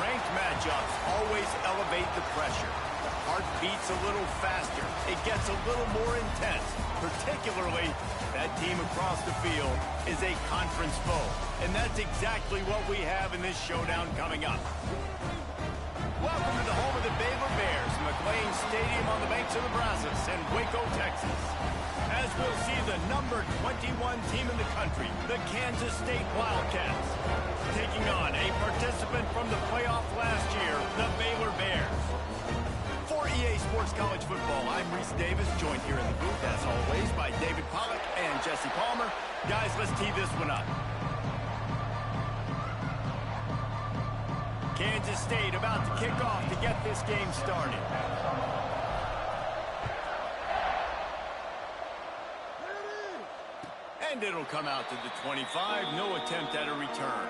Ranked matchups always elevate the pressure. The heart beats a little faster. It gets a little more intense. Particularly, that team across the field is a conference foe. And that's exactly what we have in this showdown coming up. Welcome to the home of the Baylor Bears, McLean Stadium on the banks of the Brazos in Waco, Texas. As we'll see the number 21 team in the country, the Kansas State Wildcats, taking on a participant from the playoff last year, the Baylor Bears. For EA Sports College Football, I'm Reese Davis, joined here in the booth, as always, by David Pollack and Jesse Palmer. Guys, let's tee this one up. Kansas State about to kick off to get this game started. And it'll come out to the 25. No attempt at a return.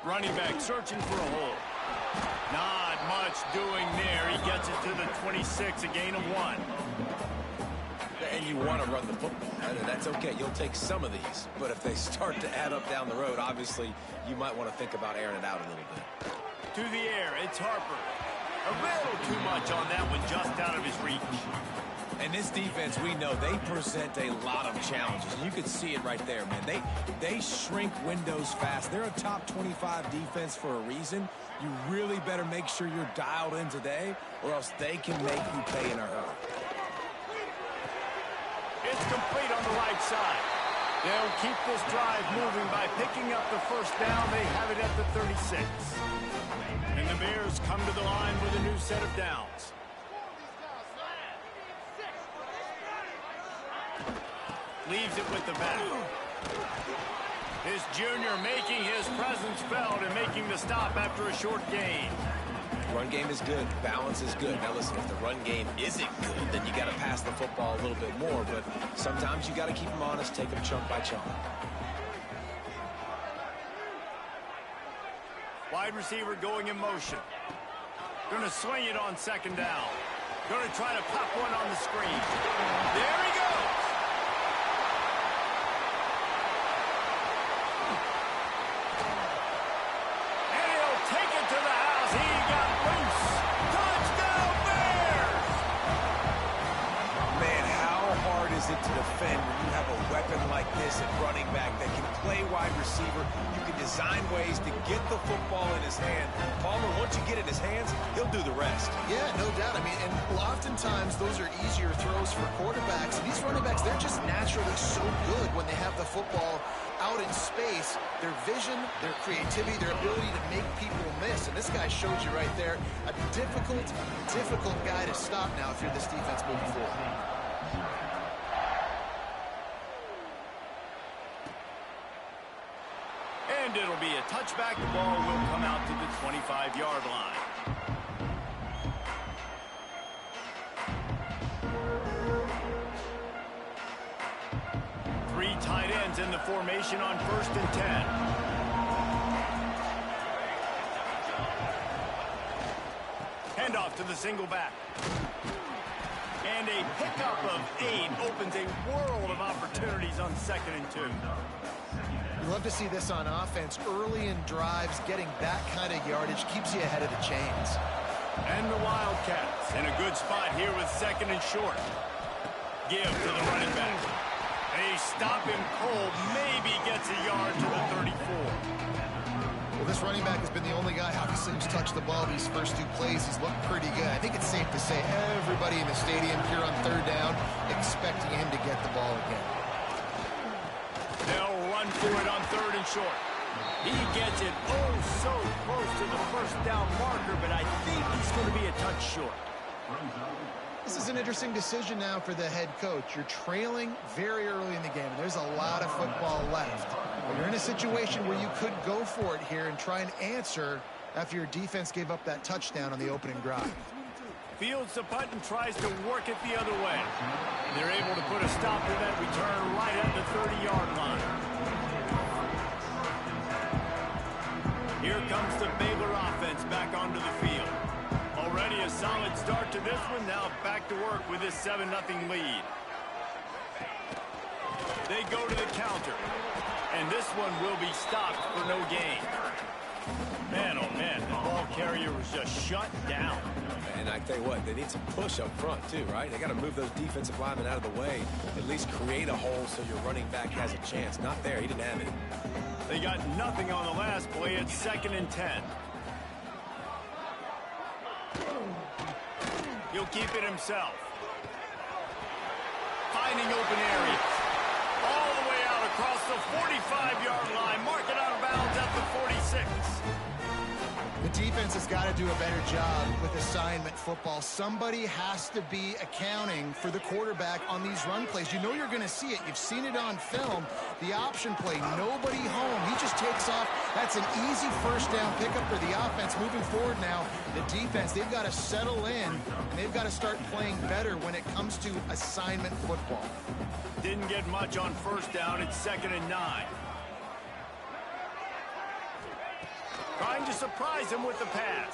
Running back searching for a hole. Not much doing there. He gets it to the 26, a gain of 1. And you want to run the football, right? And that's okay. You'll take some of these. But if they start to add up down the road, obviously, you might want to think about airing it out a little bit. To the air, it's Harper. A little too much on that one, just out of his reach. And this defense, we know, they present a lot of challenges. And you can see it right there, man. They shrink windows fast. They're a top 25 defense for a reason. You really better make sure you're dialed in today, or else they can make you pay in a hurry. It's complete on the right side. They'll keep this drive moving by picking up the first down. They have it at the 36. And the Bears come to the line with a new set of downs. Leaves it with the back. This junior making his presence felt and making the stop after a short gain. Run game is good. Balance is good. Now listen, if the run game isn't good, then you got to pass the football a little bit more. But sometimes you got to keep them honest, take them chunk by chunk. Wide receiver going in motion. Going to swing it on second down. Going to try to pop one on the screen. There he goes. To defend when you have a weapon like this at running back that can play wide receiver. You can design ways to get the football in his hand. Palmer, once you get it in his hands, he'll do the rest. Yeah, no doubt. I mean, and oftentimes those are easier throws for quarterbacks. And these running backs, they're just naturally so good when they have the football out in space. Their vision, their creativity, their ability to make people miss. And this guy showed you right there, a difficult guy to stop now if you're this defense moving forward. And it'll be a touchback. The ball will come out to the 25-yard line. Three tight ends in the formation on 1st and 10. Handoff to the single back. And a pickup of 8 opens a world of opportunities on 2nd and 2. You love to see this on offense. Early in drives, getting that kind of yardage keeps you ahead of the chains. And the Wildcats in a good spot here with 2nd and short. Give to the running back. They stop him cold. Maybe gets a yard to the 34. Well, this running back has been the only guy, obviously, who's touched the ball these first 2 plays. He's looked pretty good. I think it's safe to say everybody in the stadium here on 3rd down expecting him to get the ball again. They'll run for it on 3rd and short. He gets it so close to the first down marker, but I think he's going to be a touch short. This is an interesting decision now for the head coach. You're trailing very early in the game, and there's a lot of football left. But you're in a situation where you could go for it here and try and answer after your defense gave up that touchdown on the opening drive. Fields the punt and tries to work it the other way. They're able to put a stop to that return right at the 30-yard line. solid start to this one. Now back to work with this 7-0 lead. They go to the counter. And this one will be stopped for no gain. Man, oh man, the ball carrier was just shut down. And I tell you what, they need some push up front too, right? They got to move those defensive linemen out of the way. At least create a hole so your running back has a chance. Not there. He didn't have it. They got nothing on the last play. It's 2nd and 10. He'll keep it himself. Finding open areas. All the way out across the 45-yard line. Mark it out of bounds at the 46. The defense has got to do a better job with assignment football. Somebody has to be accounting for the quarterback on these run plays. You know you're going to see it. You've seen it on film. The option play, nobody home. He just takes off. That's an easy first down pickup for the offense. Moving forward now, the defense, they've got to settle in, and they've got to start playing better when it comes to assignment football. Didn't get much on first down. It's 2nd and 9. Trying to surprise him with the pass.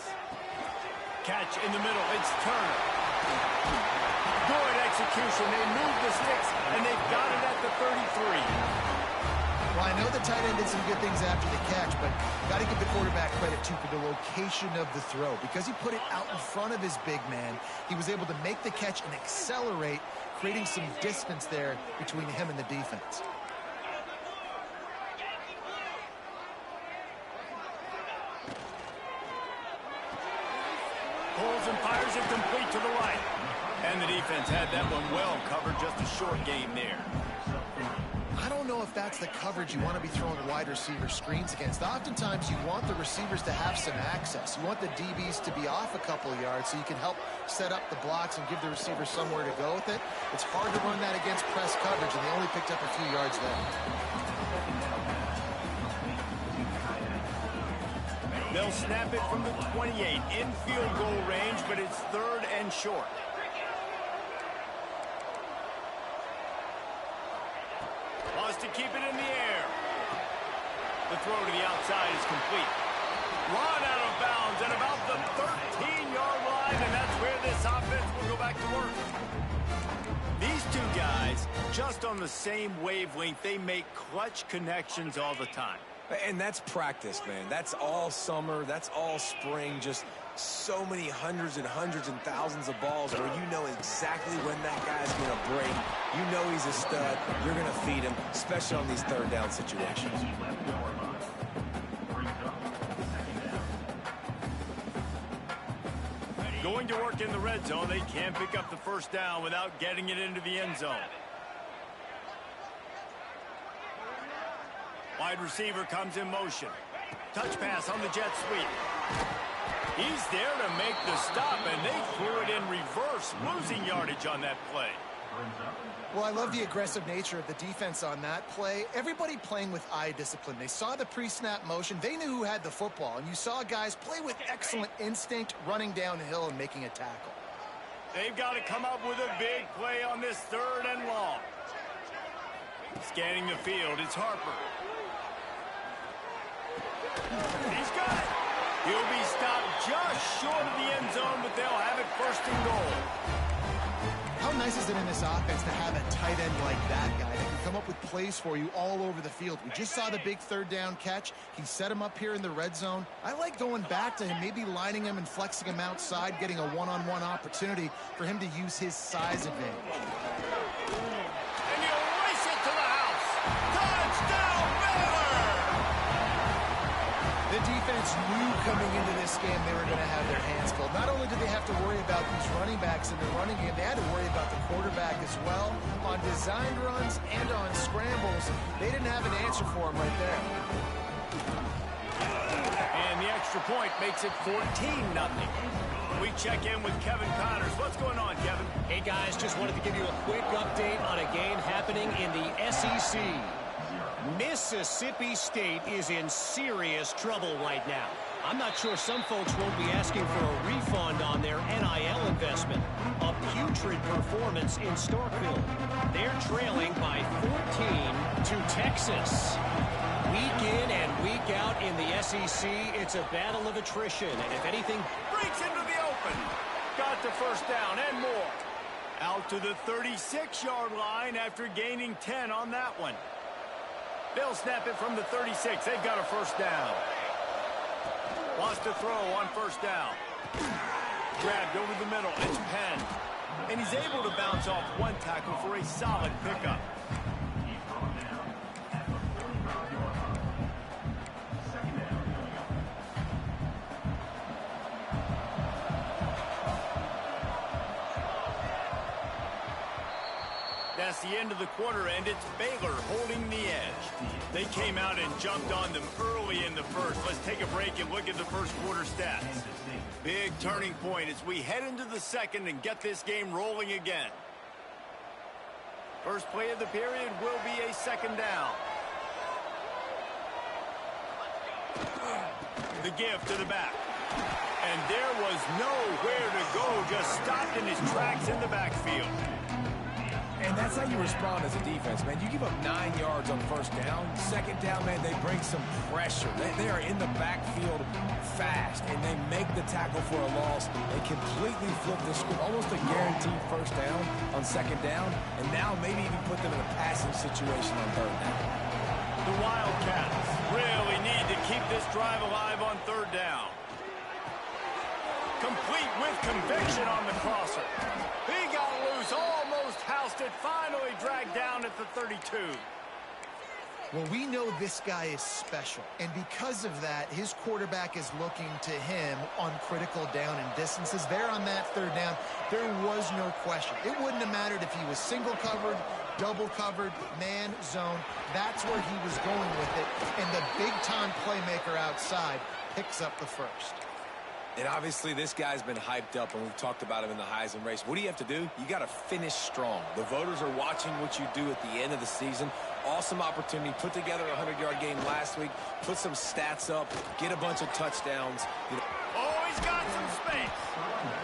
Catch in the middle. It's Turner. Good execution. They move the sticks, and they've got it at the 33. Well, I know the tight end did some good things after the catch, but got to give the quarterback credit, too, for the location of the throw. Because he put it out in front of his big man, he was able to make the catch and accelerate, creating some distance there between him and the defense. Pulls and fires it complete to the right. And the defense had that one well covered. Just a short game there. I don't know if that's the coverage you want to be throwing wide receiver screens against. Oftentimes, you want the receivers to have some access. You want the DBs to be off a couple of yards so you can help set up the blocks and give the receiver somewhere to go with it. It's hard to run that against press coverage, and they only picked up a few yards there. They'll snap it from the 28 in field goal range, but it's 3rd and short. Wants to keep it in the air. The throw to the outside is complete. Run out of bounds at about the 13-yard line, and that's where this offense will go back to work. These two guys, just on the same wavelength, they make clutch connections all the time. And that's practice, man. That's all summer. That's all spring. Just so many hundreds and hundreds and thousands of balls where you know exactly when that guy's going to break. You know he's a stud. You're going to feed him, especially on these 3rd down situations. Going to work in the red zone. They can't pick up the first down without getting it into the end zone. Wide receiver comes in motion. Touch pass on the jet sweep. He's there to make the stop, and they threw it in reverse, losing yardage on that play. Well, I love the aggressive nature of the defense on that play. Everybody playing with eye discipline. They saw the pre-snap motion. They knew who had the football, and you saw guys play with excellent instinct, running downhill and making a tackle. They've got to come up with a big play on this 3rd and long. Scanning the field, it's Harper. He's got it. He'll be stopped just short of the end zone, but they'll have it 1st and goal. How nice is it in this offense to have a tight end like that guy that can come up with plays for you all over the field? We just saw the big 3rd down catch. He set him up here in the red zone. I like going back to him, maybe lining him and flexing him outside, getting a one-on-one opportunity for him to use his size advantage. And he'll race it to the house. Touchdown, Baylor! The defense knew coming into this game they were going to have their hands full. Not only did they have to worry about these running backs in the running game, they had to worry about the quarterback as well. On designed runs and on scrambles, they didn't have an answer for him right there. And the extra point makes it 14-0. We check in with Kevin Connors. What's going on, Kevin? Hey, guys, just wanted to give you a quick update on a game happening in the SEC. Mississippi State is in serious trouble right now. I'm not sure some folks won't be asking for a refund on their NIL investment. A putrid performance in Starkville. They're trailing by 14 to Texas. Week in and week out in the SEC, it's a battle of attrition. And if anything Breaks into the open. Got the first down and more. Out to the 36-yard line after gaining 10 on that one. They'll snap it from the 36. They've got a first down. Wants to throw on first down. Grabbed over the middle. It's Penn. And he's able to bounce off one tackle for a solid pickup. That's the end of the quarter, and it's Baylor holding the edge. They came out and jumped on them early in the first. Let's take a break and look at the first quarter stats. Big turning point as we head into the second and get this game rolling again. First play of the period will be a second down. The give to the back. And there was nowhere to go, just stopped in his tracks in the backfield. And that's how you respond as a defense, man. You give up 9 yards on first down. Second down, man, they bring some pressure. They are in the backfield fast, and they make the tackle for a loss. They completely flip the script, almost a guaranteed first down on second down, and now maybe even put them in a passing situation on third down. The Wildcats really need to keep this drive alive on third down. Complete with conviction on the crosser. He got loose, almost housed it, finally dragged down at the 32. Well, we know this guy is special, and because of that, his quarterback is looking to him on critical down and distances. There on that third down, there was no question. It wouldn't have mattered if he was single covered, double covered, man, zone. That's where he was going with it, and the big-time playmaker outside picks up the first. And obviously this guy's been hyped up, and we've talked about him in the Heisman race. What do you have to do? You got to finish strong. The voters are watching what you do at the end of the season. Awesome opportunity. Put together a 100-yard game last week. Put some stats up. Get a bunch of touchdowns. Oh, he's got some space.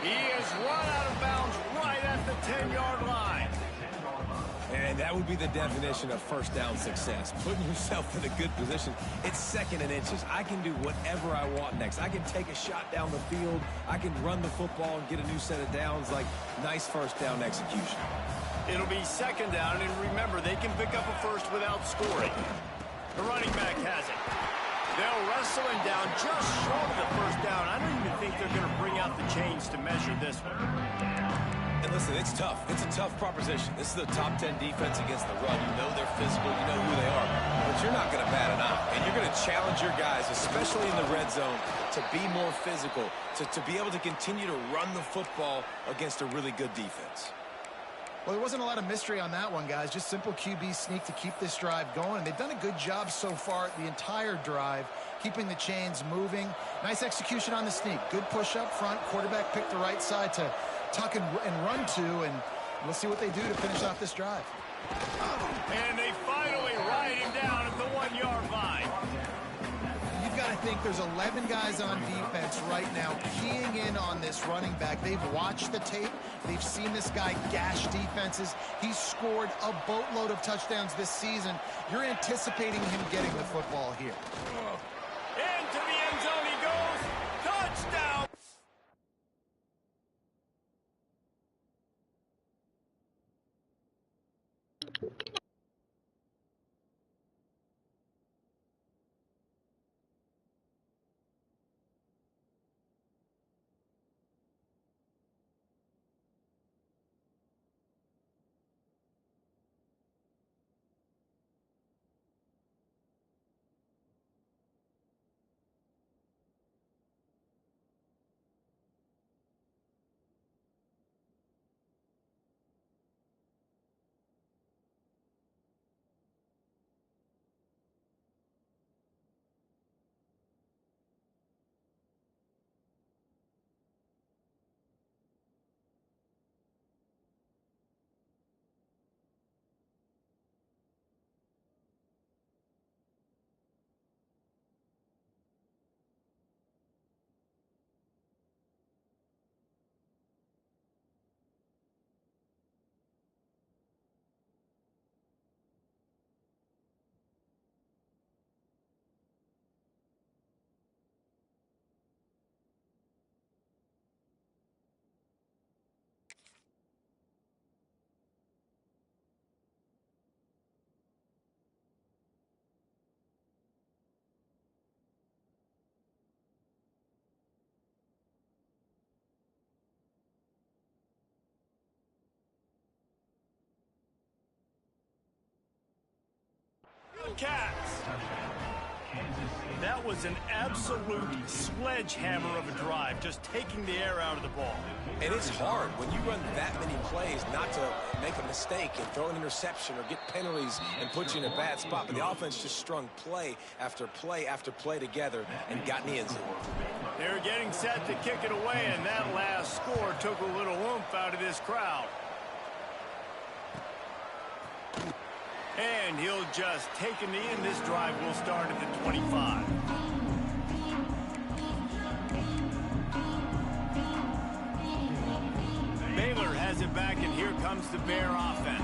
He has run out of bounds right at the 10-yard line. And that would be the definition of first down success. Putting yourself in a good position. It's second and inches. I can do whatever I want next. I can take a shot down the field. I can run the football and get a new set of downs. Like, nice first down execution. It'll be second down, and remember, they can pick up a first without scoring. The running back has it. They'll wrestle him down just short of the first down. I don't even think they're going to bring out the chains to measure this one. And listen, it's tough. It's a tough proposition. This is the top 10 defense against the run. You know they're physical. You know who they are. But you're not going to bat an eye. And you're going to challenge your guys, especially in the red zone, to be more physical, to be able to continue to run the football against a really good defense. Well, there wasn't a lot of mystery on that one, guys. Just simple QB sneak to keep this drive going. They've done a good job so far the entire drive, keeping the chains moving. Nice execution on the sneak. Good push up front. Quarterback picked the right side to tuck and run to, and we'll see what they do to finish off this drive. And they finally ride him down at the 1-yard line. You've got to think there's 11 guys on defense right now keying in on this running back. They've watched the tape. They've seen this guy gash defenses. He's scored a boatload of touchdowns this season. You're anticipating him getting the football here. Into the end zone he goes. Touchdown. Cats. That was an absolute sledgehammer of a drive, just taking the air out of the ball. And it's hard when you run that many plays not to make a mistake and throw an interception or get penalties and put you in a bad spot. But the offense just strung play after play after play together and got in the end zone. They're getting set to kick it away, and that last score took a little oomph out of this crowd. And he'll just take a knee, and this drive will start at the 25. Baylor has it back, and here comes the Bear offense.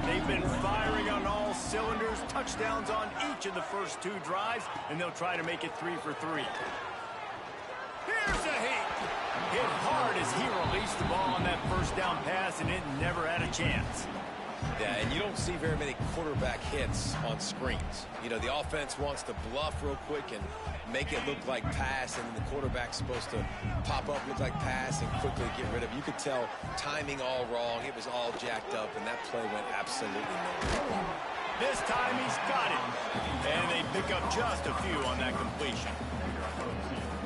They've been firing on all cylinders, touchdowns on each of the first two drives, and they'll try to make it 3 for 3. Here's a hit hard as he released the ball on that first down pass, and it never had a chance. Yeah, and you don't see very many quarterback hits on screens. You know, the offense wants to bluff real quick and make it look like pass, and then the quarterback's supposed to pop up, look like pass, and quickly get rid of it. You could tell timing all wrong. It was all jacked up, and that play went absolutely nowhere. This time he's got it. And they pick up just a few on that completion.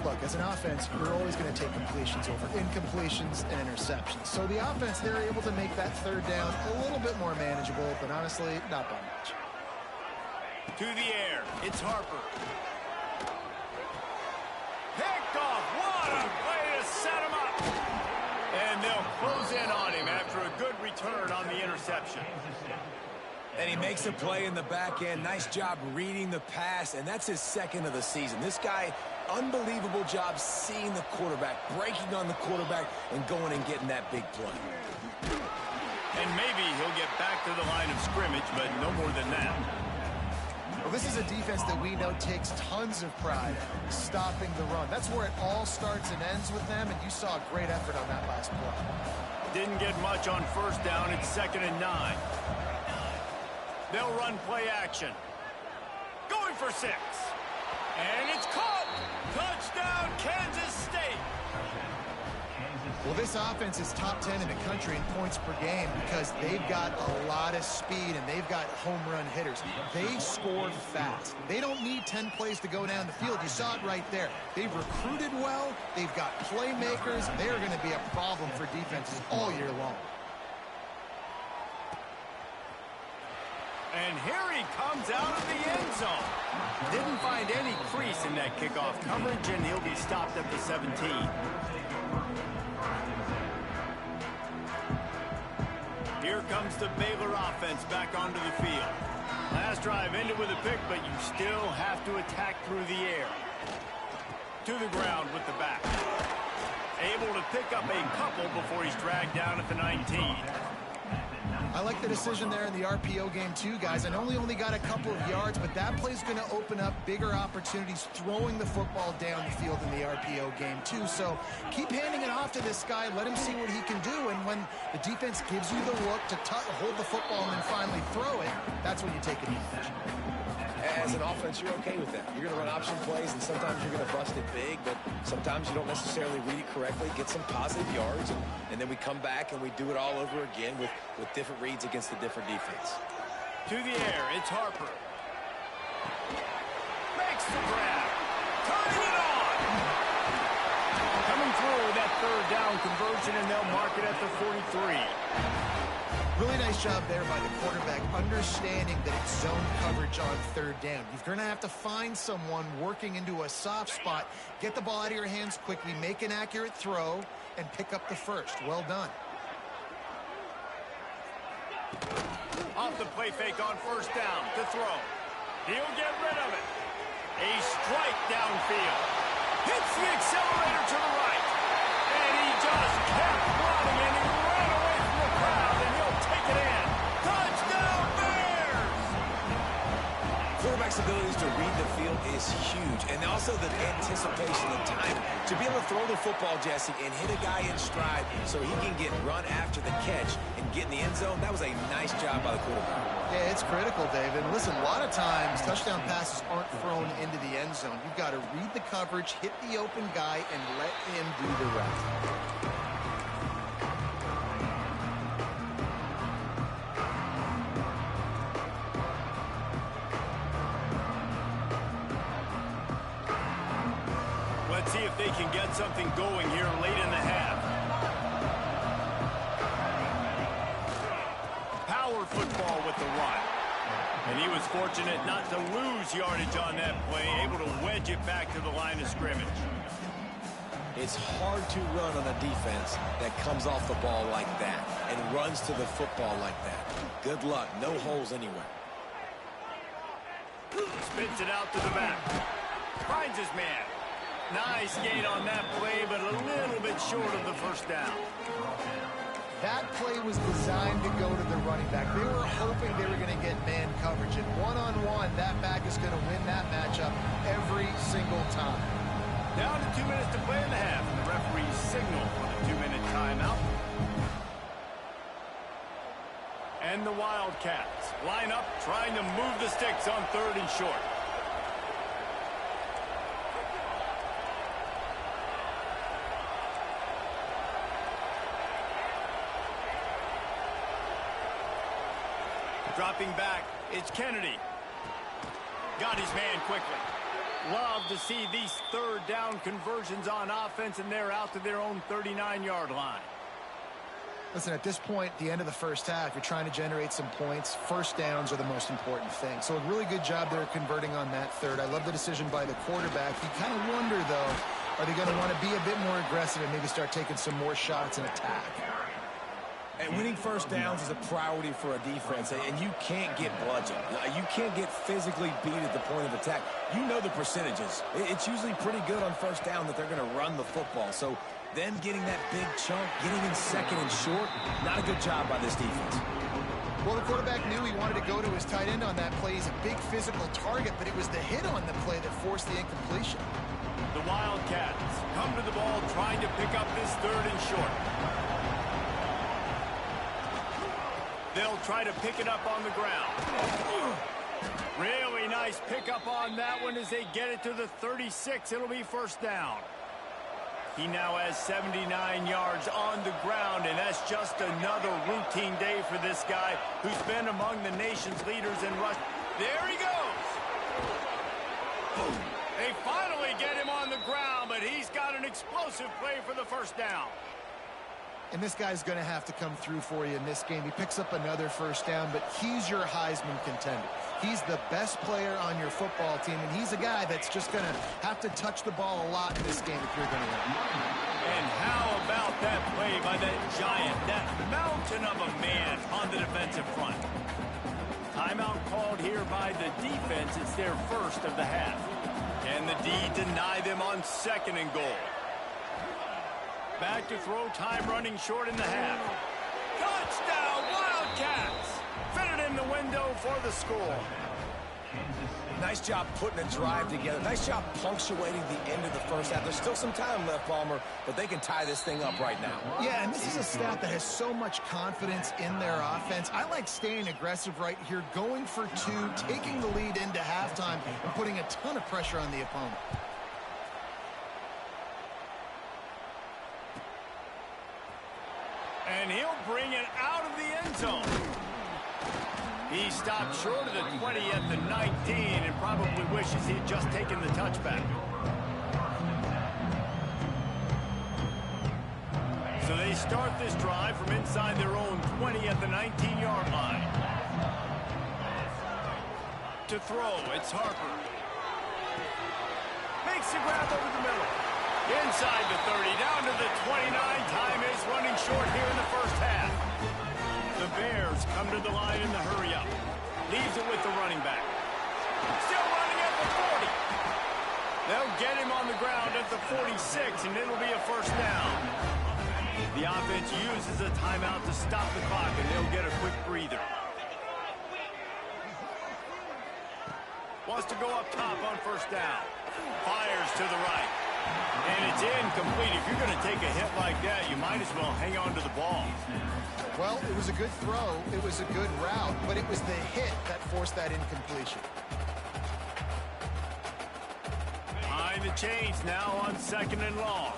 Look, as an offense, you're always going to take completions over incompletions and interceptions. So the offense, they're able to make that third down a little bit more manageable, but honestly, not by much. To the air, it's Harper. Picked off. What a way to set him up. And they'll close in on him after a good return on the interception. And he makes a play in the back end. Nice job reading the pass, and that's his second of the season. This guy, unbelievable job seeing the quarterback, breaking on the quarterback, and going and getting that big play. And maybe he'll get back to the line of scrimmage, but no more than that. Well, this is a defense that we know takes tons of pride stopping the run. That's where it all starts and ends with them, and you saw a great effort on that last play. Didn't get much on first down. It's 2nd and 9. They'll run play action. Going for 6. And it's caught. Touchdown, Kansas State. Well, this offense is top 10 in the country in points per game because they've got a lot of speed and they've got home run hitters. They score fast. They don't need 10 plays to go down the field. You saw it right there. They've recruited well. They've got playmakers. They're going to be a problem for defenses all year long. And here he comes out of the end zone. Didn't find any crease in that kickoff coverage, and he'll be stopped at the 17. Here comes the Baylor offense back onto the field. Last drive ended with a pick, but you still have to attack through the air. To the ground with the back. Able to pick up a couple before he's dragged down at the 19. I like the decision there in the RPO game too, guys. I know he only got a couple of yards, but that play's going to open up bigger opportunities throwing the football down the field in the RPO game too. So keep handing it off to this guy. Let him see what he can do. And when the defense gives you the look to hold the football and then finally throw it, that's when you take advantage. As an offense, you're okay with that. You're going to run option plays, and sometimes you're going to bust it big, but sometimes you don't necessarily read it correctly, get some positive yards, and then we come back and we do it all over again with different reads against a different defense. To the air, it's Harper. Makes the grab. Turning it on. Coming through that third down conversion, and they'll mark it at the 43. Really nice job there by the quarterback, understanding that it's zone coverage on third down. You're going to have to find someone working into a soft spot, get the ball out of your hands quickly, make an accurate throw, and pick up the first. Well done. Off the play fake on first down to throw. He'll get rid of it. A strike downfield. Hits the accelerator to the right. And he just kept running, and he ran away from the crowd, and he'll take it in. Touchdown, Bears! Quarterback's abilities to read the field is huge, and also the anticipation, the time to be able to throw the football, Jesse, and hit a guy in stride so he can get run after the catch and get in the end zone. That was a nice job by the quarterback. Yeah, it's critical, David. Listen, a lot of times touchdown passes aren't thrown into the end zone. You've got to read the coverage, hit the open guy, and let him do the rest. Let's see if they can get something going here late in the half. Power football with the run. And he was fortunate not to lose yardage on that play, able to wedge it back to the line of scrimmage. It's hard to run on a defense that comes off the ball like that and runs to the football like that. Good luck. No holes anywhere. Spins it out to the back. Finds his man. Nice gain on that play, but a little bit short of the first down. That play was designed to go to the running back. They were hoping they were going to get man coverage. And one-on-one, that back is going to win that matchup every single time. Down to 2 minutes to play in the half. And the referee's signal for the 2-minute timeout. And the Wildcats line up, trying to move the sticks on 3rd and short. Dropping back, it's Kennedy. Got his man quickly. Love to see these 3rd down conversions on offense, and they're out to their own 39-yard line. Listen, at this point, the end of the first half, you're trying to generate some points. First downs are the most important thing. So a really good job there converting on that 3rd. I love the decision by the quarterback. You kind of wonder, though, are they going to want to be a bit more aggressive and maybe start taking some more shots and attack? And winning first downs is a priority for a defense, and you can't get bludgeoned. You can't get physically beat at the point of attack. You know the percentages. It's usually pretty good on first down that they're going to run the football. So them getting that big chunk, getting in 2nd and short, not a good job by this defense. Well, the quarterback knew he wanted to go to his tight end on that play. He's a big physical target, but it was the hit on the play that forced the incompletion. The Wildcats come to the ball trying to pick up this 3rd and short. They'll try to pick it up on the ground. Really nice pickup on that one as they get it to the 36. It'll be first down. He now has 79 yards on the ground, and that's just another routine day for this guy who's been among the nation's leaders in rush. There he goes. They finally get him on the ground, but he's got an explosive play for the first down. And this guy's going to have to come through for you in this game. He picks up another first down, but he's your Heisman contender. He's the best player on your football team, and he's a guy that's just going to have to touch the ball a lot in this game if you're going to win. And how about that play by that giant, that mountain of a man on the defensive front? Timeout called here by the defense. It's their first of the half. And the D deny them on 2nd and goal. Back to throw, time running short in the half. Touchdown, Wildcats! Fitted in the window for the score. Nice job putting a drive together. Nice job punctuating the end of the first half. There's still some time left, Palmer, but they can tie this thing up right now. Yeah, and this is a staff that has so much confidence in their offense. I like staying aggressive right here, going for 2, taking the lead into halftime, and putting a ton of pressure on the opponent. And he'll bring it out of the end zone. He stopped short of the 20 at the 19 and probably wishes he'd just taken the touchback. So they start this drive from inside their own 20 at the 19-yard line. To throw, it's Harper. Makes the grab over the middle. Inside the 30, down to the 29. Time is running short here in the first half. The Bears come to the line in the hurry-up. Leaves it with the running back. Still running at the 40. They'll get him on the ground at the 46, and it'll be a first down. The offense uses a timeout to stop the clock, and they'll get a quick breather. Wants to go up top on first down. Fires to the right. And it's incomplete. If you're going to take a hit like that, you might as well hang on to the ball. Well, it was a good throw. It was a good route, but it was the hit that forced that incompletion. Behind the chains now on 2nd and long.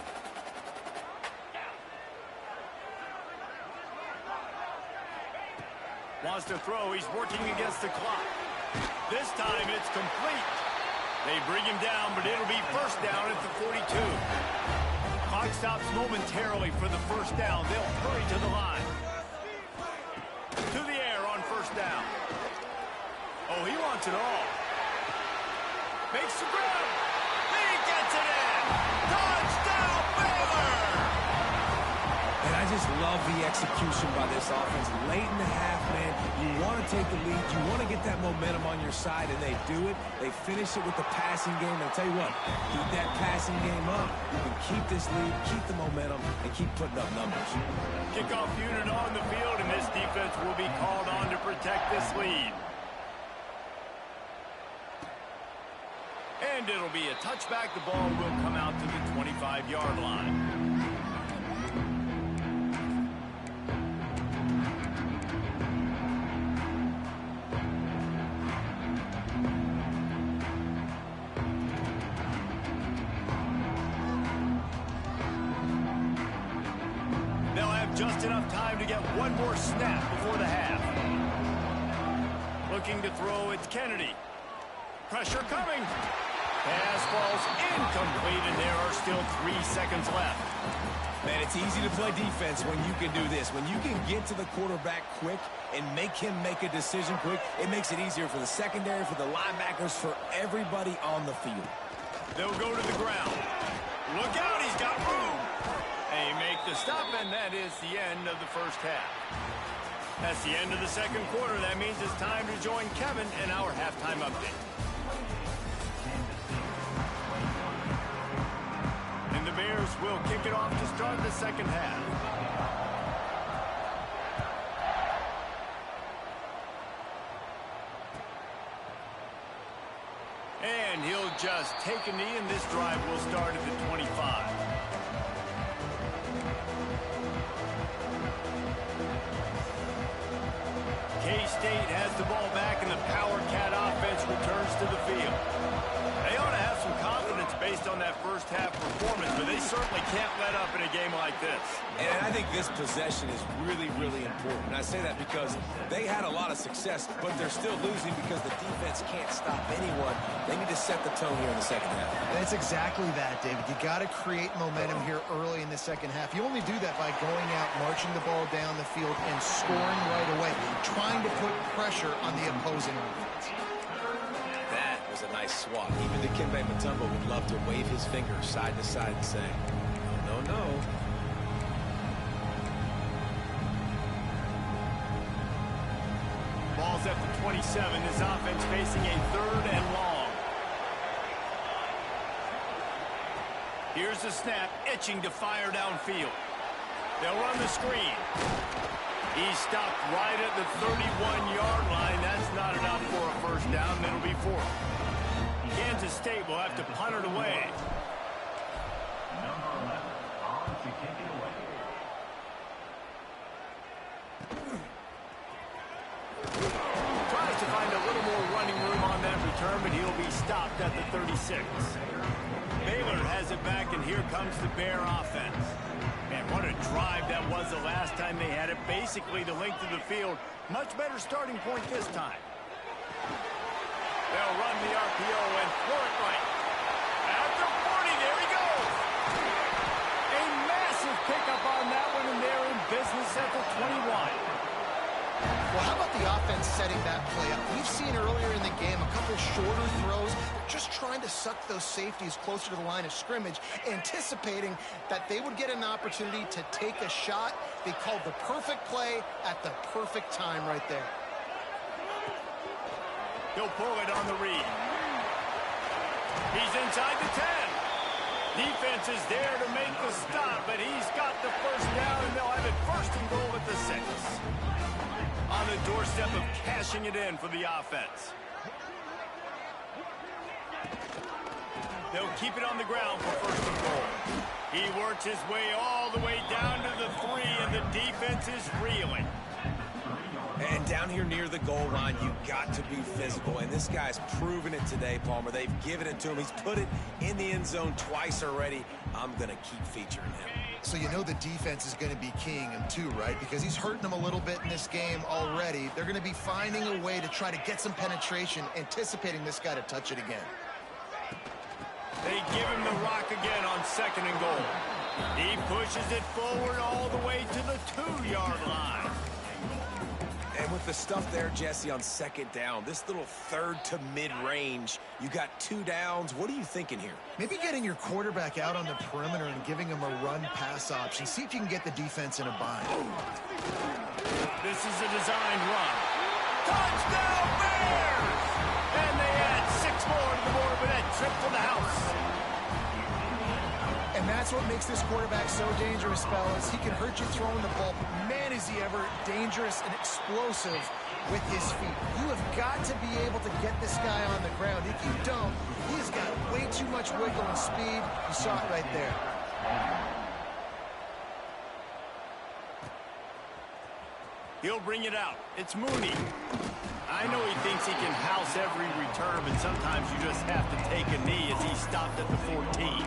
Wants to throw. He's working against the clock. This time it's complete. They bring him down, but it'll be first down at the 42. Clock stops momentarily for the first down. They'll hurry to the line. To the air on first down. Oh, he wants it all. Makes the grab. He gets it in. Touchdown, Baylor! And I just love the execution by this offense. Late in the half, man, you want to take the lead. You want to get that momentum on your side, and they do it. They finish it with the passing game. And I'll tell you what, keep that passing game up. You can keep this lead, keep the momentum, and keep putting up numbers. Kickoff unit on the field, and this defense will be called on to protect this lead. And it'll be a touchback. The ball will come out to the 25-yard line. They'll have just enough time to get one more snap before the half. Looking to throw, it's Kennedy. Pressure coming. Pass falls incomplete, and there are still 3 seconds left. Man, it's easy to play defense when you can do this. When you can get to the quarterback quick and make him make a decision quick, it makes it easier for the secondary, for the linebackers, for everybody on the field. They'll go to the ground. Look out, he's got room. They make the stop, and that is the end of the first half. That's the end of the second quarter. That means it's time to join Kevin in our halftime update. And the Bears will kick it off to start the second half. And he'll just take a knee, and this drive will start at the 25. K-State has the ball back, and the Power Cat offense returns to the field. They ought to have some confidence based on that first half performance, but they certainly can't let up in a game like this. And I think this possession is really, really important. And I say that because they had a lot of success, but they're still losing because the defense can't stop anyone. They need to set the tone here in the second half. That's exactly that, David. You got to create momentum here early in the second half. You only do that by going out, marching the ball down the field, and scoring right away, trying to put pressure on the opposing offense. That was a nice swat. Even Dikembe Mutombo would love to wave his fingers side to side and say, no, no, no. Ball's at the 27. This offense facing a 3rd and long. Here's the snap, itching to fire downfield. They'll run the screen. He's stopped right at the 31-yard line. That's not enough for a first down. It'll be 4th. Kansas State will have to punt it away. Tries to find a little more running room on that return, but he'll be stopped at the 36. Baylor has it back, and here comes the Bear offense. Man, what a drive that was the last time they had it. Basically the length of the field. Much better starting point this time. They'll run the RPO and throw it right. At the 40, there he goes. A massive pickup on that one, and they're in business at the 21. Well, how about the offense setting that play up? We've seen earlier in the game a couple shorter throws. They're just trying to suck those safeties closer to the line of scrimmage, anticipating that they would get an opportunity to take a shot. They called the perfect play at the perfect time right there. He'll pull it on the read. He's inside the 10. Defense is there to make the stop, but he's got the first down, and they'll have it 1st and goal at the 6. On the doorstep of cashing it in for the offense. They'll keep it on the ground for 1st and goal. He works his way all the way down to the 3, and the defense is reeling. And down here near the goal line, you got to be physical. And this guy's proven it today, Palmer. They've given it to him. He's put it in the end zone twice already. I'm going to keep featuring him. So you know the defense is going to be keying him too, right? Because he's hurting them a little bit in this game already. They're going to be finding a way to try to get some penetration, anticipating this guy to touch it again. They give him the rock again on 2nd and goal. He pushes it forward all the way to the 2-yard line. And with the stuff there, Jesse, on 2nd down, this little 3rd to mid-range, you got 2 downs. What are you thinking here? Maybe getting your quarterback out on the perimeter and giving him a run-pass option. See if you can get the defense in a bind. This is a designed run. Touchdown, Bears! And they add 6 more to the board with that trip to the house. And that's what makes this quarterback so dangerous, fellas. He can hurt you throwing the ball, but man, is he ever dangerous and explosive with his feet. You have got to be able to get this guy on the ground. If you don't, he's got way too much wiggle and speed. You saw it right there. He'll bring it out. It's Mooney. I know he thinks he can house every return, but sometimes you just have to take a knee as he stopped at the 14.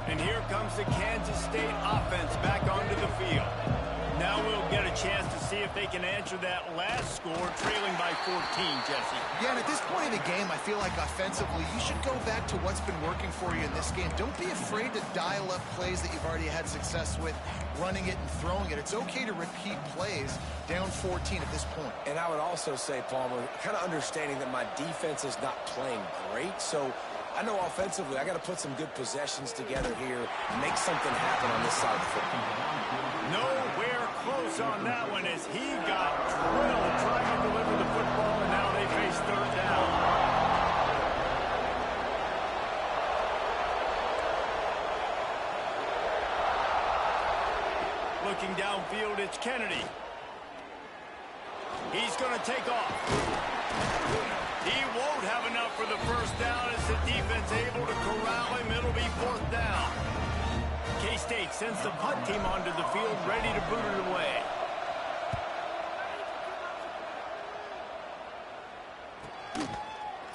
And here comes the Kansas State offense back onto the field. Now we'll get a chance to see if they can answer that last score, trailing by 14, Jesse. Yeah, and at this point in the game, I feel like offensively, you should go back to what's been working for you in this game. Don't be afraid to dial up plays that you've already had success with, running it and throwing it. It's okay to repeat plays down 14 at this point. And I would also say, Palmer, kind of understanding that my defense is not playing great, so I know offensively I got to put some good possessions together here and make something happen on this side of the football. Nowhere close on that one as he got drilled trying to deliver the football, and now they face 3rd down. Looking downfield, it's Kennedy. He's going to take off. He won't have enough for the 1st down as the defense able to corral him. It'll be 4th down. K-State sends the punt team onto the field, ready to boot it away.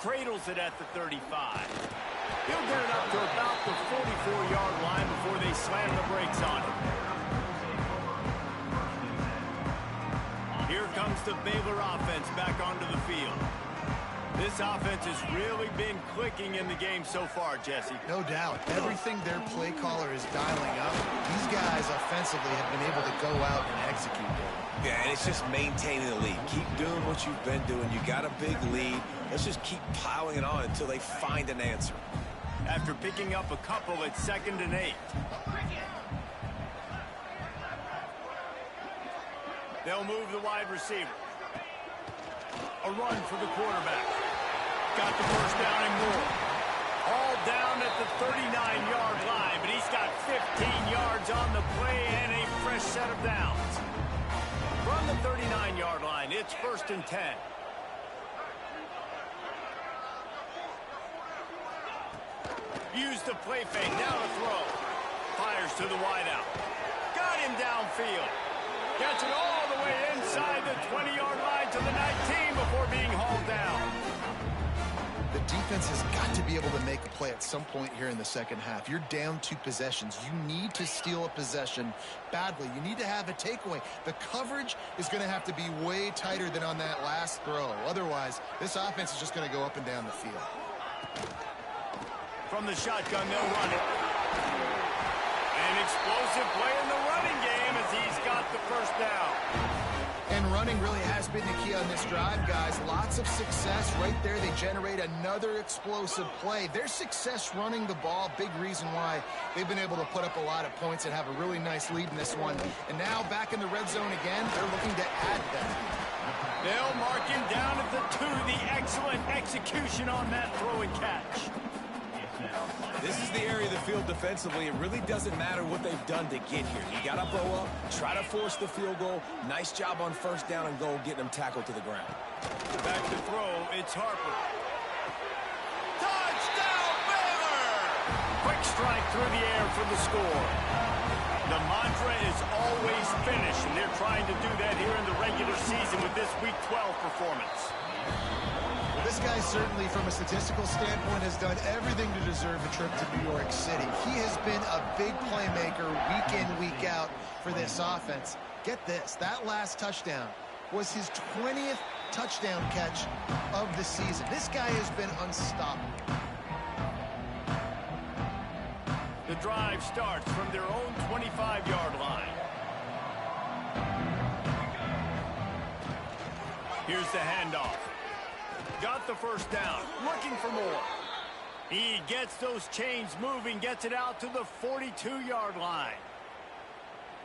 Cradles it at the 35. He'll get it up to about the 44-yard line before they slam the brakes on him. Here comes the Baylor offense back onto the field. This offense has really been clicking in the game so far, Jesse. No doubt. Everything their play caller is dialing up, these guys offensively have been able to go out and execute it. Yeah, and it's just maintaining the lead. Keep doing what you've been doing. You got a big lead. Let's just keep piling it on until they find an answer. After picking up a couple at 2nd and 8. They'll move the wide receiver. A run for the quarterback. Got the 1st down and more. All down at the 39-yard line, but he's got 15 yards on the play and a fresh set of downs. From the 39-yard line, it's 1st and 10. Use the play fake, now to throw. Fires to the wideout. Got him downfield. Gets it all the way inside the 20-yard line to the 19 before being hauled down. The defense has got to be able to make a play at some point here in the 2nd half. You're down 2 possessions. You need to steal a possession badly. You need to have a takeaway. The coverage is going to have to be way tighter than on that last throw. Otherwise, this offense is just going to go up and down the field. From the shotgun, they'll run it. An explosive play in the running game as he's got the 1st down. And running really has been the key on this drive, guys. Lots of success right there. They generate another explosive play. Their success running the ball, big reason why they've been able to put up a lot of points and have a really nice lead in this one. And now back in the red zone again, they're looking to add that. They'll mark him down at the 2. The excellent execution on that throw and catch. This is the area of the field defensively. It really doesn't matter what they've done to get here. You got to bow up, try to force the field goal. Nice job on 1st down and goal, getting them tackled to the ground. Back to throw, it's Harper. Touchdown, Baylor! Quick strike through the air for the score. The mantra is always finish, and they're trying to do that here in the regular season with this Week 12 performance. This guy certainly, from a statistical standpoint, has done everything to deserve a trip to New York City. He has been a big playmaker week in, week out for this offense. Get this, that last touchdown was his 20th touchdown catch of the season. This guy has been unstoppable. The drive starts from their own 25-yard line. Here's the handoff. Got the first down, looking for more. He gets those chains moving, gets it out to the 42-yard line.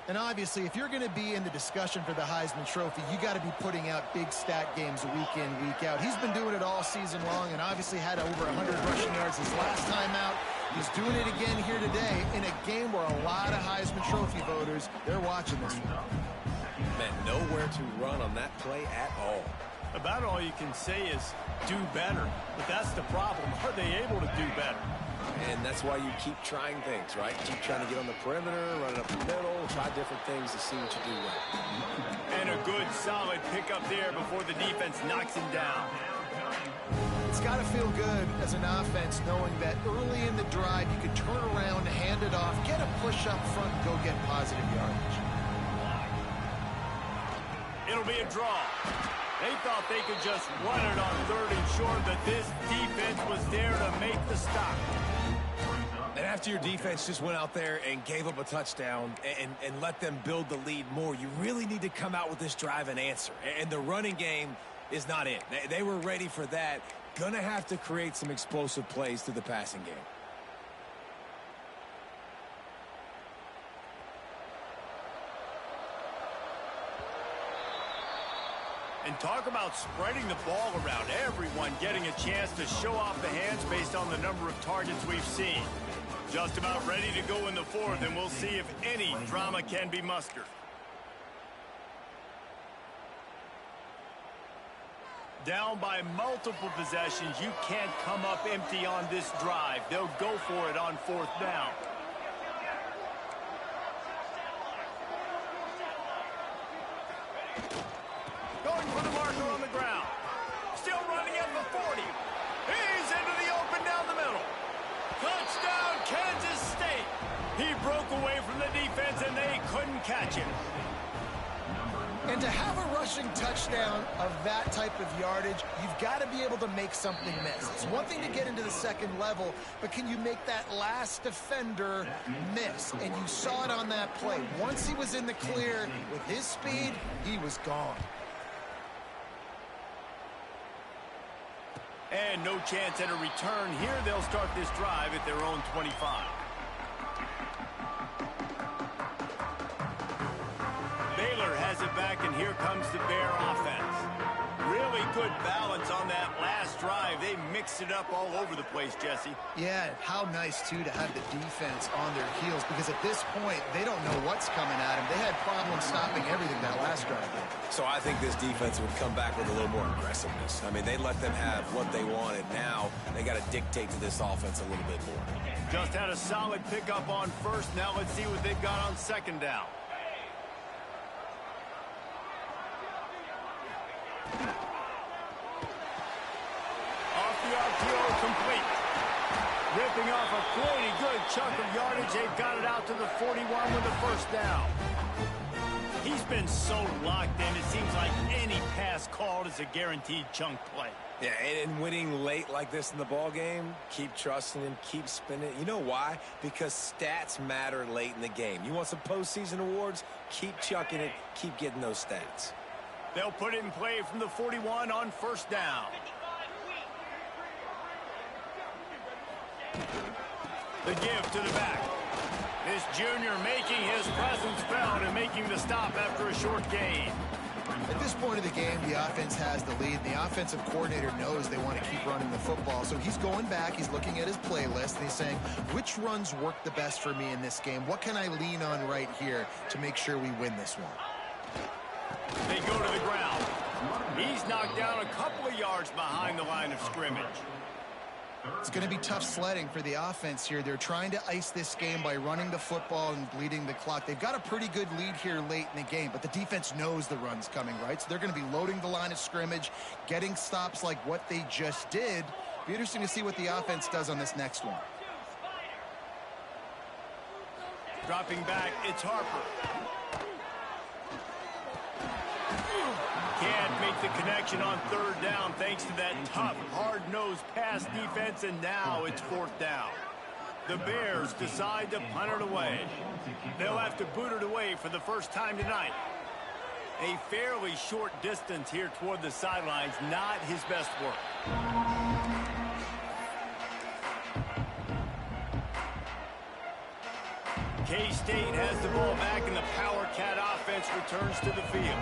And obviously, if you're going to be in the discussion for the Heisman Trophy, you got to be putting out big stat games week in, week out. He's been doing it all season long and obviously had over 100 rushing yards his last time out. He's doing it again here today in a game where a lot of Heisman Trophy voters, they're watching this one. Man, nowhere to run on that play at all. About all you can say is do better. But that's the problem. Are they able to do better? And that's why you keep trying things, right? Keep trying to get on the perimeter, run it up the middle, try different things to see what you do well. And a good, solid pickup there before the defense knocks him down. It's got to feel good as an offense knowing that early in the drive you can turn around, hand it off, get a push up front, and go get positive yardage. It'll be a draw. They thought they could just run it on 3rd and short, but this defense was there to make the stop. And after your defense just went out there and gave up a touchdown and let them build the lead more, you really need to come out with this drive and answer. And the running game is not it. They were ready for that. Gonna have to create some explosive plays through the passing game. And talk about spreading the ball around. Everyone getting a chance to show off the hands based on the number of targets we've seen. Just about ready to go in the 4th, and we'll see if any drama can be mustered. Down by multiple possessions, you can't come up empty on this drive. They'll go for it on 4th down. Going for the marker on the ground. Still running at the 40. He's into the open down the middle. Touchdown, Kansas State. He broke away from the defense, and they couldn't catch him. And to have a rushing touchdown of that type of yardage, you've got to be able to make something miss. It's one thing to get into the 2nd level, but can you make that last defender miss? And you saw it on that play. Once he was in the clear with his speed, he was gone. And no chance at a return here. They'll start this drive at their own 25. Baylor has it back, and here comes the Bear offense. Really good balance on that last drive. They mixed it up all over the place, Jesse. Yeah, how nice, too, to have the defense on their heels, because at this point, they don't know what's coming at them. They had problems stopping everything that last drive. So I think this defense would come back with a little more aggressiveness. I mean, they let them have what they wanted. Now they got to dictate to this offense a little bit more. Just had a solid pickup on 1st. Now let's see what they've got on 2nd down. Off the RPO, complete. Ripping off a pretty good chunk of yardage. They've got it out to the 41 with the 1st down. He's been so locked in, it seems like any pass called is a guaranteed chunk play. Yeah, and winning late like this in the ball game, keep trusting him, keep spinning. You know why? Because stats matter late in the game. You want some postseason awards? Keep chucking it, keep getting those stats. They'll put it in play from the 41 on 1st down. The give to the back. This junior making his presence felt and making the stop after a short gain. At this point of the game, the offense has the lead. The offensive coordinator knows they want to keep running the football. So he's going back, he's looking at his playlist, and he's saying, which runs work the best for me in this game? What can I lean on right here to make sure we win this one? They go to the ground. He's knocked down a couple of yards behind the line of scrimmage. It's going to be tough sledding for the offense here. They're trying to ice this game by running the football and bleeding the clock. They've got a pretty good lead here late in the game, but the defense knows the run's coming, right? So they're going to be loading the line of scrimmage, getting stops like what they just did. Be interesting to see what the offense does on this next one. Dropping back, it's Harper. Can't make the connection on third down thanks to that tough, hard-nosed pass defense, and now it's fourth down. The Bears decide to punt it away. They'll have to boot it away for the first time tonight. A fairly short distance here toward the sidelines, not his best work. K-State has the ball back, and the Power Cat offense returns to the field.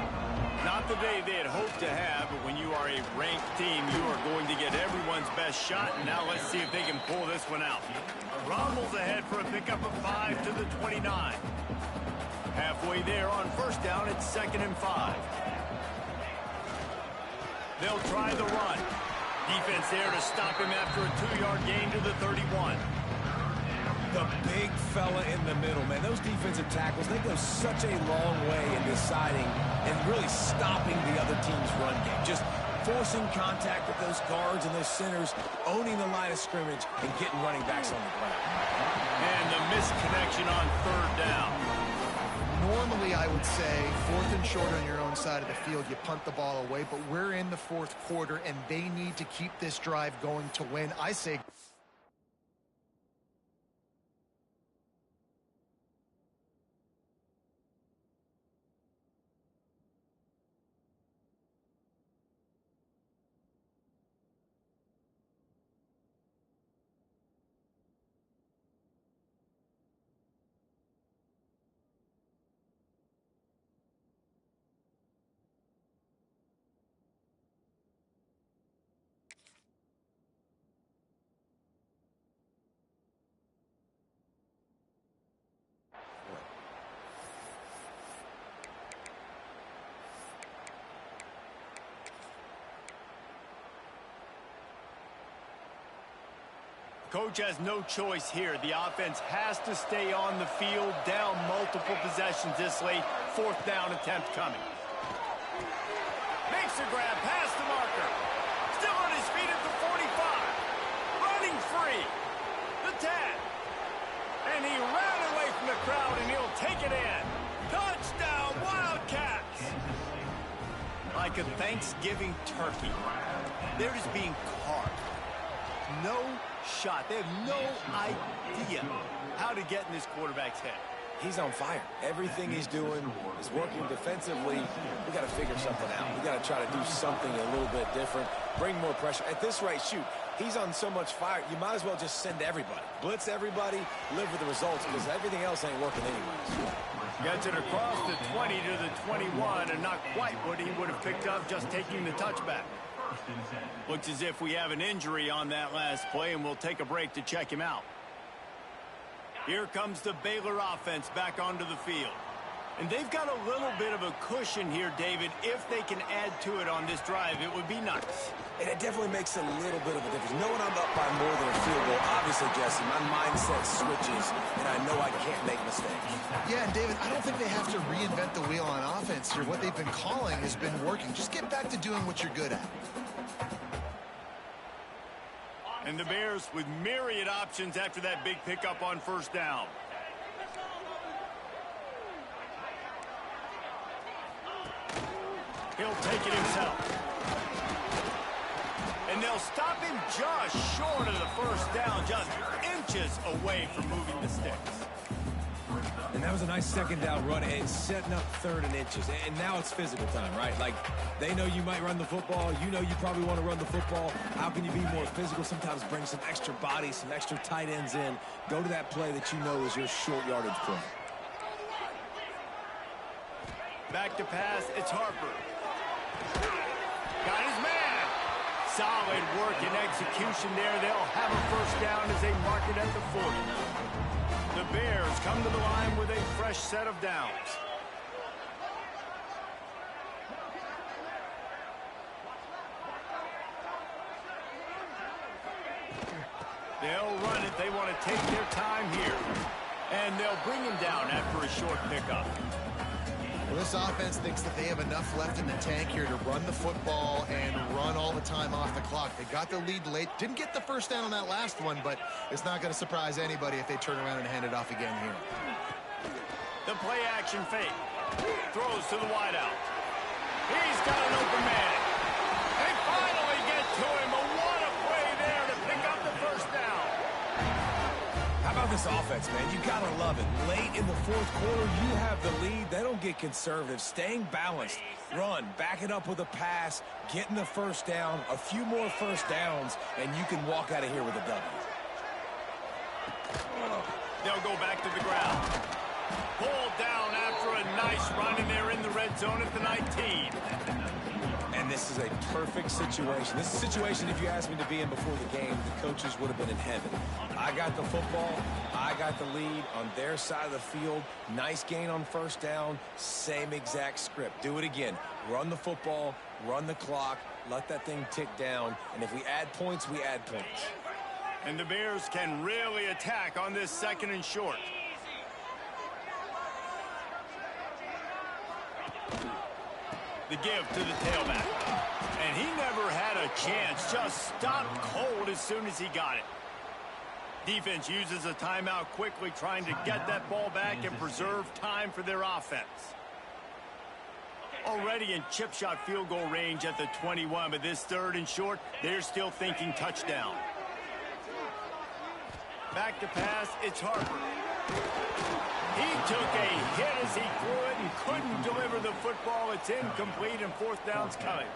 Not the day they had hoped to have, but when you are a ranked team, you are going to get everyone's best shot. And now let's see if they can pull this one out. Rumbles ahead for a pickup of 5 to the 29. Halfway there on first down, it's 2nd and 5. They'll try the run. Defense there to stop him after a 2-yard gain to the 31. The big fella in the middle, man. Those defensive tackles, they go such a long way in deciding and really stopping the other team's run game. Just forcing contact with those guards and those centers, owning the line of scrimmage, and getting running backs on the ground. And the misconnection on third down. Normally, I would say, 4th and short on your own side of the field, you punt the ball away, but we're in the 4th quarter, and they need to keep this drive going to win. I say Coach has no choice here. The offense has to stay on the field, down multiple possessions this late. 4th down attempt coming. Makes a grab past the marker. Still on his feet at the 45. Running free. The 10. And he ran away from the crowd, and he'll take it in. Touchdown, Wildcats! Like a Thanksgiving turkey. They're just being carved. No shot. They have no idea how to get in this quarterback's head. He's on fire. Everything he's doing is working defensively. We got to figure something out. We got to try to do something a little bit different, bring more pressure. At this rate, shoot, he's on so much fire, you might as well just send everybody. Blitz everybody, live with the results, because everything else ain't working anyways. Gets it across the 20 to the 21, and not quite what he would have picked up just taking the touchback. Looks as if we have an injury on that last play, and we'll take a break to check him out. Here comes the Baylor offense back onto the field. And they've got a little bit of a cushion here, David. If they can add to it on this drive, it would be nice. And it definitely makes a little bit of a difference. Knowing I'm up by more than a field goal, obviously, Jesse, my mindset switches, and I know I can't make mistakes. Yeah, and David, I don't think they have to reinvent the wheel on offense here. What they've been calling has been working. Just get back to doing what you're good at. And the Bears with myriad options after that big pickup on first down. He'll take it himself. And they'll stop him just short of the first down, just inches away from moving the sticks. And that was a nice second down run and setting up 3rd and inches. And now it's physical time, right? Like, they know you might run the football. You know you probably want to run the football. How can you be more physical? Sometimes bring some extra bodies, some extra tight ends in. Go to that play that you know is your short yardage play. Back to pass, it's Harper. Got his man. Solid work and execution there. They'll have a first down as they mark it at the 40. The Bears come to the line with a fresh set of downs. They'll run it. They want to take their time here. And they'll bring him down after a short pickup. Well, this offense thinks that they have enough left in the tank here to run the football and run all the time off the clock. They got the lead late. Didn't get the first down on that last one, but it's not going to surprise anybody if they turn around and hand it off again here. The play action fake. Throws to the wideout. He's got an open man. They finally get to him. But what a play there to pick up the first down. How about this offense, man? You gotta love it. Late in the fourth quarter, you have the lead. They don't get conservative. Staying balanced. Run, back it up with a pass, getting the first down, a few more first downs, and you can walk out of here with a W. They'll go back to the ground. Pulled down after a nice run, and they're in the red zone at the 19. And this is a perfect situation. This is a situation, if you asked me to be in before the game, the coaches would have been in heaven. I got the football. I got the lead on their side of the field. Nice gain on first down. Same exact script. Do it again. Run the football, run the clock, let that thing tick down. And if we add points, we add points. And the Bears can really attack on this second and short. The give to the tailback. And he never had a chance. Just stopped cold as soon as he got it. Defense uses a timeout quickly, trying to get that ball back and preserve time for their offense. Already in chip shot field goal range at the 21, but this third and short, they're still thinking touchdown. Back to pass, it's Harper. He took a hit as he threw it and couldn't deliver the football. It's incomplete and fourth down's coming.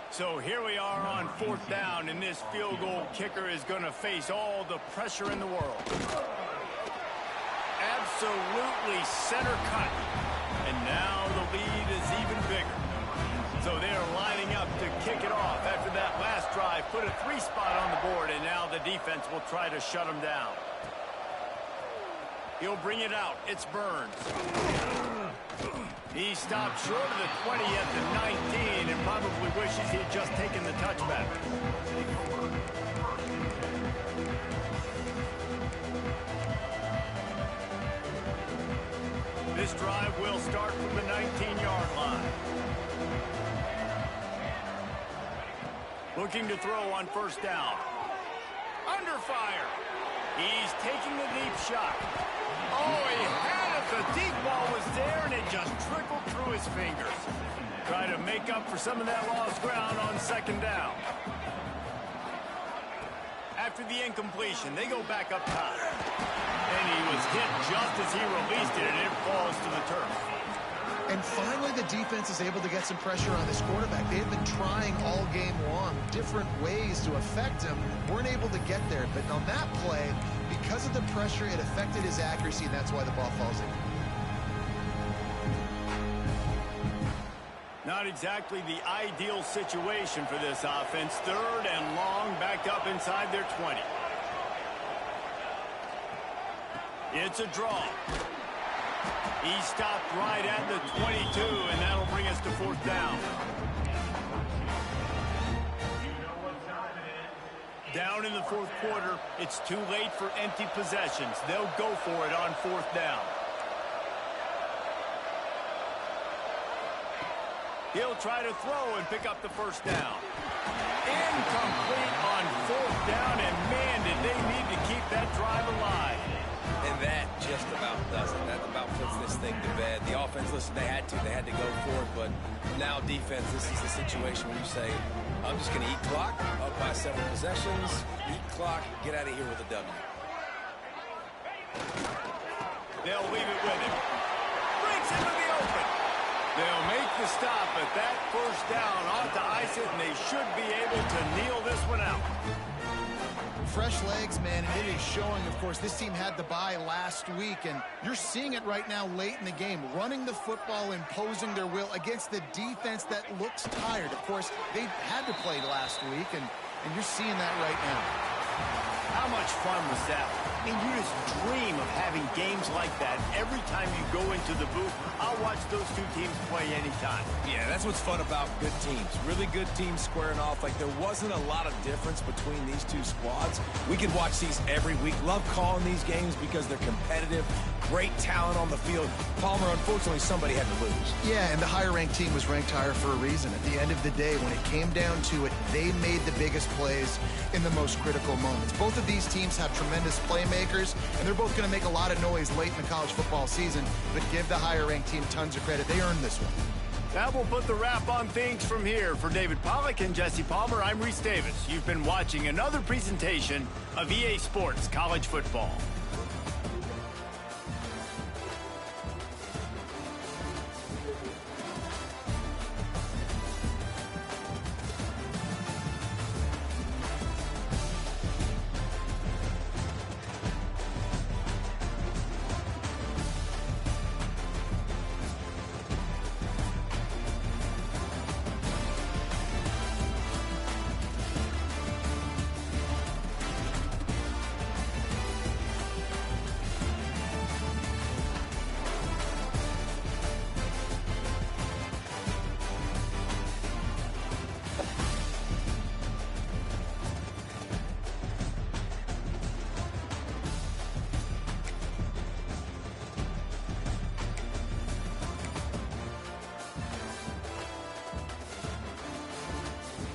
So here we are on fourth down, and this field goal kicker is going to face all the pressure in the world. Absolutely center cut. And now the lead is even bigger. So they're lining up to kick it off after that last drive. Put a 3 spot on the board, and now the defense will try to shut them down. He'll bring it out. It's Burns. He stopped short of the 20 at the 19 and probably wishes he had just taken the touchback. This drive will start from the 19-yard line. Looking to throw on first down. Under fire. He's taking the deep shot. Oh, he had it. The deep ball was there, and it just trickled through his fingers. Try to make up for some of that lost ground on second down. After the incompletion, they go back up top. And he was hit just as he released it, and it falls to the turf. And finally, the defense is able to get some pressure on this quarterback. They've been trying all game long, different ways to affect him. Weren't able to get there. But on that play, because of the pressure, it affected his accuracy, and that's why the ball falls in. Not exactly the ideal situation for this offense. Third and long, backed up inside their 20. It's a draw. He stopped right at the 22, and that'll bring us to fourth down. Down in the fourth quarter, it's too late for empty possessions. They'll go for it on fourth down. He'll try to throw and pick up the first down. Incomplete on fourth down, and man, did they need to keep that drive alive. And that just about does it. That about puts this thing to bed. The offense, listen, they had to go for it, but now defense, this is the situation where you say, I'm just going to eat clock, up by 7 possessions, eat clock, get out of here with a W. They'll leave it with him. Breaks into the open. They'll make the stop, but that first down ought to ice it, and they should be able to kneel this one out. Fresh legs, man, and it is showing. Of course, this team had the bye last week, and you're seeing it right now late in the game, running the football, imposing their will against the defense that looks tired. Of course, they had to play last week, and you're seeing that right now. How much fun was that? I mean, you just dream of having games like that every time you go into the booth. I'll watch those two teams play anytime. Yeah, that's what's fun about good teams. Really good teams squaring off. Like, there wasn't a lot of difference between these two squads. We could watch these every week. Love calling these games because they're competitive. Great talent on the field. Palmer, unfortunately, somebody had to lose. Yeah, and the higher-ranked team was ranked higher for a reason. At the end of the day, when it came down to it, they made the biggest plays in the most critical moments. Both of these teams have tremendous playmakers, and they're both going to make a lot of noise late in the college football season, but give the higher-ranked team tons of credit. They earned this one. That will put the wrap on things from here. For David Pollack and Jesse Palmer, I'm Reese Davis. You've been watching another presentation of EA Sports College Football.